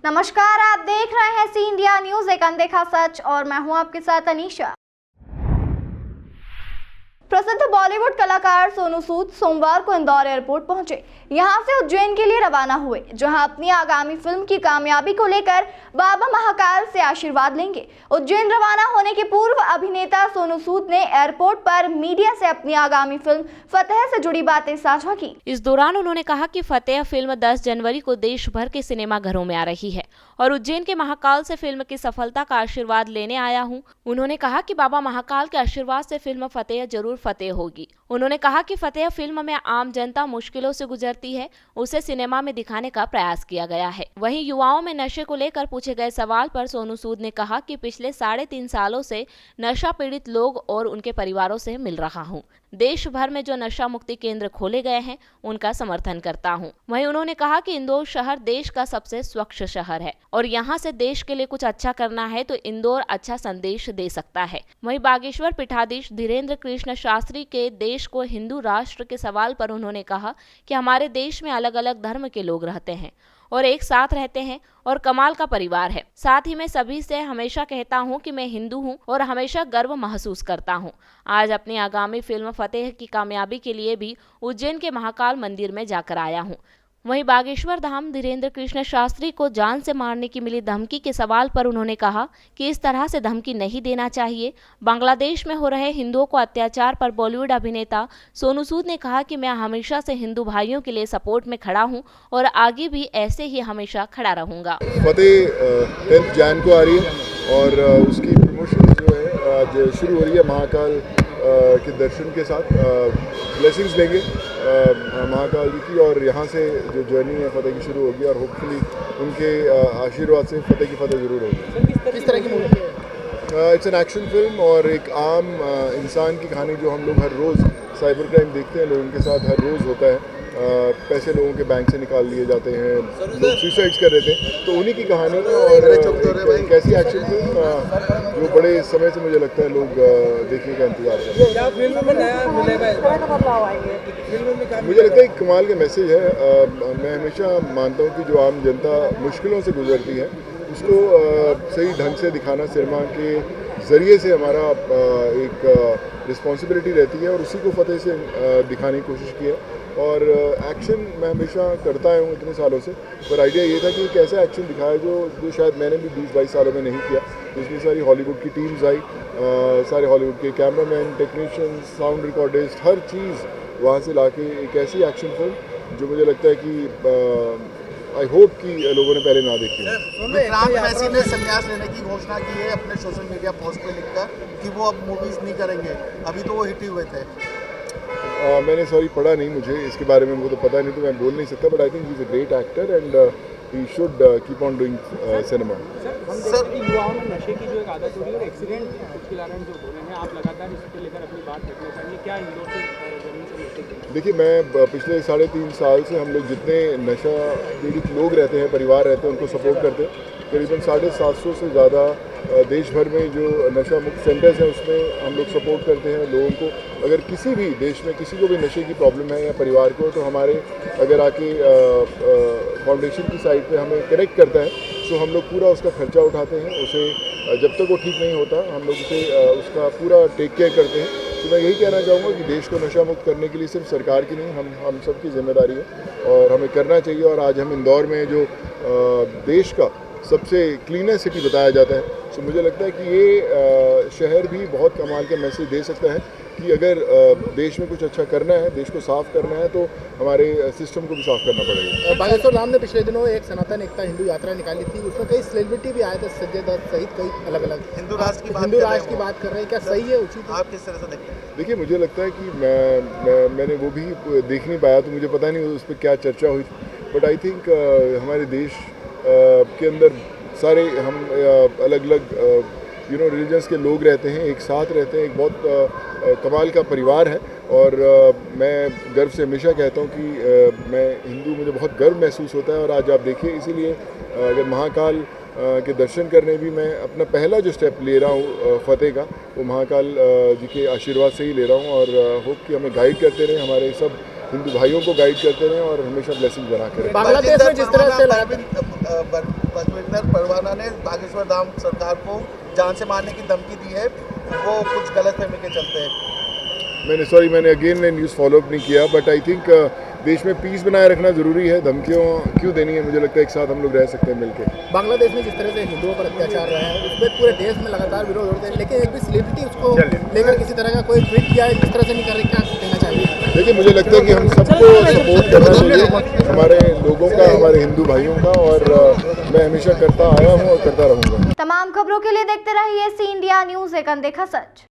नमस्कार, आप देख रहे हैं सी इंडिया न्यूज, एक अनदेखा सच, और मैं हूं आपके साथ अनीशा। प्रसिद्ध बॉलीवुड कलाकार सोनू सूद सोमवार को इंदौर एयरपोर्ट पहुंचे। यहां से उज्जैन के लिए रवाना हुए, जहां अपनी आगामी फिल्म की कामयाबी को लेकर बाबा महाकाल से आशीर्वाद लेंगे। उज्जैन रवाना होने के पूर्व अभिनेता सोनू सूद ने एयरपोर्ट पर मीडिया से अपनी आगामी फिल्म फतेह से जुड़ी बातें साझा की। इस दौरान उन्होंने कहा कि फतेह फिल्म 10 जनवरी को देश भर के सिनेमाघरों में आ रही है और उज्जैन के महाकाल से फिल्म की सफलता का आशीर्वाद लेने आया हूं। उन्होंने कहा कि बाबा महाकाल के आशीर्वाद से फिल्म फतेह जरूर फतेह होगी। उन्होंने कहा कि फतेह फिल्म में आम जनता मुश्किलों से गुजरती है, उसे सिनेमा में दिखाने का प्रयास किया गया है। वहीं युवाओं में नशे को लेकर पूछे गए सवाल पर सोनू सूद ने कहा कि पिछले 3.5 सालों से नशा पीड़ित लोग और उनके परिवारों से मिल रहा हूं। देश भर में जो नशा मुक्ति केंद्र खोले गए हैं उनका समर्थन करता हूं। वहीं उन्होंने कहा कि इंदौर शहर देश का सबसे स्वच्छ शहर है और यहां से देश के लिए कुछ अच्छा करना है तो इंदौर अच्छा संदेश दे सकता है। वहीं बागेश्वर पीठाधीश धीरेन्द्र कृष्ण शास्त्री के देश को हिंदू राष्ट्र के सवाल पर उन्होंने कहा कि हमारे देश में अलग अलग धर्म के लोग रहते हैं और एक साथ रहते हैं और कमाल का परिवार है। साथ ही मैं सभी से हमेशा कहता हूं कि मैं हिंदू हूं और हमेशा गर्व महसूस करता हूं। आज अपनी आगामी फिल्म फतेह की कामयाबी के लिए भी उज्जैन के महाकाल मंदिर में जाकर आया हूं। वहीं बागेश्वर धाम धीरेन्द्र कृष्ण शास्त्री को जान से मारने की मिली धमकी के सवाल पर उन्होंने कहा कि इस तरह से धमकी नहीं देना चाहिए। बांग्लादेश में हो रहे हिंदुओं को अत्याचार पर बॉलीवुड अभिनेता सोनू सूद ने कहा कि मैं हमेशा से हिंदू भाइयों के लिए सपोर्ट में खड़ा हूं और आगे भी ऐसे ही हमेशा खड़ा रहूंगा। फतेह 10 जैन को आ रही है और उसकी प्रमोशन जो है आज शुरू हो रही है। महाकाल के दर्शन के साथ ब्लेसिंग्स लेंगे महाकाल जी की, और यहाँ से जो जर्नी है फतेह की शुरू होगी और होपफुली उनके आशीर्वाद से फतेह की फतेह जरूर होगी। किस तरह की मूवी है? इट्स एन एक्शन फिल्म और एक आम इंसान की कहानी जो हम लोग हर रोज़ साइबर क्राइम देखते हैं, लोगों के साथ हर रोज़ होता है। पैसे लोगों के बैंक से निकाल लिए जाते हैं, लोग सुसाइड्स कर रहे थे, तो उन्हीं की कहानी और एक ऐसी एक्शन फिल्म जो बड़े समय से मुझे लगता है लोग देखने का इंतजार कर रहे हैं। फिल्म में नया मिलेगा, मुझे लगता है एक कमाल का मैसेज है। मैं हमेशा मानता हूँ कि जो आम जनता मुश्किलों से गुजरती है उसको सही ढंग से दिखाना सिनेमा के ज़रिए से हमारा एक रिस्पॉन्सिबिलिटी रहती है और उसी को फतेह से दिखाने की कोशिश की है। और एक्शन मैं हमेशा करता आया हूँ इतने सालों से, पर आइडिया ये था कि एक ऐसा एक्शन दिखाया जो शायद मैंने भी 20-22 सालों में नहीं किया। इसमें सारी हॉलीवुड की टीम्स आई, सारे हॉलीवुड के कैमरामैन, टेक्नीशियन, साउंड रिकॉर्डिस्ट, हर चीज़ वहाँ से लाके एक ऐसी एक्शन फिल्म जो मुझे लगता है कि आई होप कि लोगों ने पहले ना देखी हो। विक्रांत मैसी ने संन्यास लेने की घोषणा की है अपने सोशल मीडिया पोस्ट पे लिखकर कि वो अब मूवीज़ नहीं करेंगे। अभी तो वो हिट ही हुए थे। मैंने पढ़ा नहीं, मुझे इसके बारे में मुझे तो पता नहीं, तो मैं बोल नहीं सकता, but I think he is a great actor and he should keep on doing cinema. Sir, युवाओं में नशे की जो एक आदत हो रही है और एक्सीडेंट कुछ के कारण जो हो रहे हैं, आप लगातार इसको लेकर अपनी बात रखना चाहिए, क्या इंदौर से जमीन से नशे? देखिए, मैं पिछले 3.5 साल से हम लोग जितने नशा पीड़ित लोग रहते हैं, परिवार रहते हैं, उनको सपोर्ट करते हैं। करीबन 750 से ज़्यादा देश भर में जो नशा मुक्त सेंटर्स हैं उसमें हम लोग सपोर्ट करते हैं लोगों को। अगर किसी भी देश में किसी को भी नशे की प्रॉब्लम है या परिवार को, तो हमारे अगर आके फाउंडेशन की साइट पे हमें कनेक्ट करता है तो हम लोग पूरा उसका खर्चा उठाते हैं। उसे जब तक वो ठीक नहीं होता हम लोग उसे उसका पूरा टेक केयर करते हैं। तो मैं यही कहना चाहूँगा कि देश को नशा मुक्त करने के लिए सिर्फ सरकार की नहीं, हम सब की जिम्मेदारी है और हमें करना चाहिए। और आज हम इंदौर में जो देश का सबसे क्लीनेस्ट सिटी बताया जाता है, तो मुझे लगता है कि ये शहर भी बहुत कमाल का मैसेज दे सकता है कि अगर देश में कुछ अच्छा करना है, देश को साफ़ करना है, तो हमारे सिस्टम को भी साफ़ करना पड़ेगा। बागेश्वर धाम ने पिछले दिनों एक सनातन एकता हिंदू यात्रा निकाली थी, उसमें कई सेलिब्रिटी भी आए थे, संजय दत्त सहित कई अलग अलग हिंदू राष्ट्र की बात कर रहे हैं। क्या सही है, उचित है? आप किस तरह से देखते हैं? देखिए, मुझे लगता है कि मैंने वो भी देख नहीं पाया, तो मुझे पता नहीं उस पर क्या चर्चा हुई थी, बट आई थिंक हमारे देश के अंदर सारे हम अलग अलग रिलीजन्स के लोग रहते हैं, एक साथ रहते हैं, एक बहुत कमाल का परिवार है। और मैं गर्व से हमेशा कहता हूँ कि मैं हिंदू, मुझे बहुत गर्व महसूस होता है। और आज आप देखिए, इसीलिए अगर महाकाल के दर्शन करने भी मैं अपना पहला जो स्टेप ले रहा हूँ फतेह का, वो महाकाल जी के आशीर्वाद से ही ले रहा हूँ। और होप कि हमें गाइड करते रहें, हमारे सब हिंदू भाइयों को गाइड करते रहें और हमेशा ब्लेसिंग बना करें। बांग्लादेश में जिस तरह से बजविंदर परवाना ने बागेश्वर धाम सरकार को जान से मारने की धमकी दी है, वो कुछ गलतफहमी के चलते हैं। मैंने अगेन न्यूज़ फॉलोअप नहीं किया, बट आई थिंक देश में पीस बनाए रखना ज़रूरी है। धमकियों क्यों देनी है? मुझे लगता है एक साथ हम लोग रह सकते हैं मिलके। बांग्लादेश में जिस तरह से हिंदुओं पर अत्याचार रहा है उस पर पूरे देश में लगातार विरोध होते हैं, लेकिन एक भी सेलिब्रिटी उसको लेकर किसी तरह का कोई ट्वीट किया है, इस तरह से नहीं कर रही, क्या कहना चाहिए? देखिए, मुझे लगता है कि हम सबको सपोर्ट करना चाहिए, हमारे लोगों का, हमारे हिंदू भाइयों का, और मैं हमेशा करता आया हूँ और करता रहूँगा। तमाम खबरों के लिए देखते रहिए सी इंडिया न्यूज़, एक अनदेखा सच।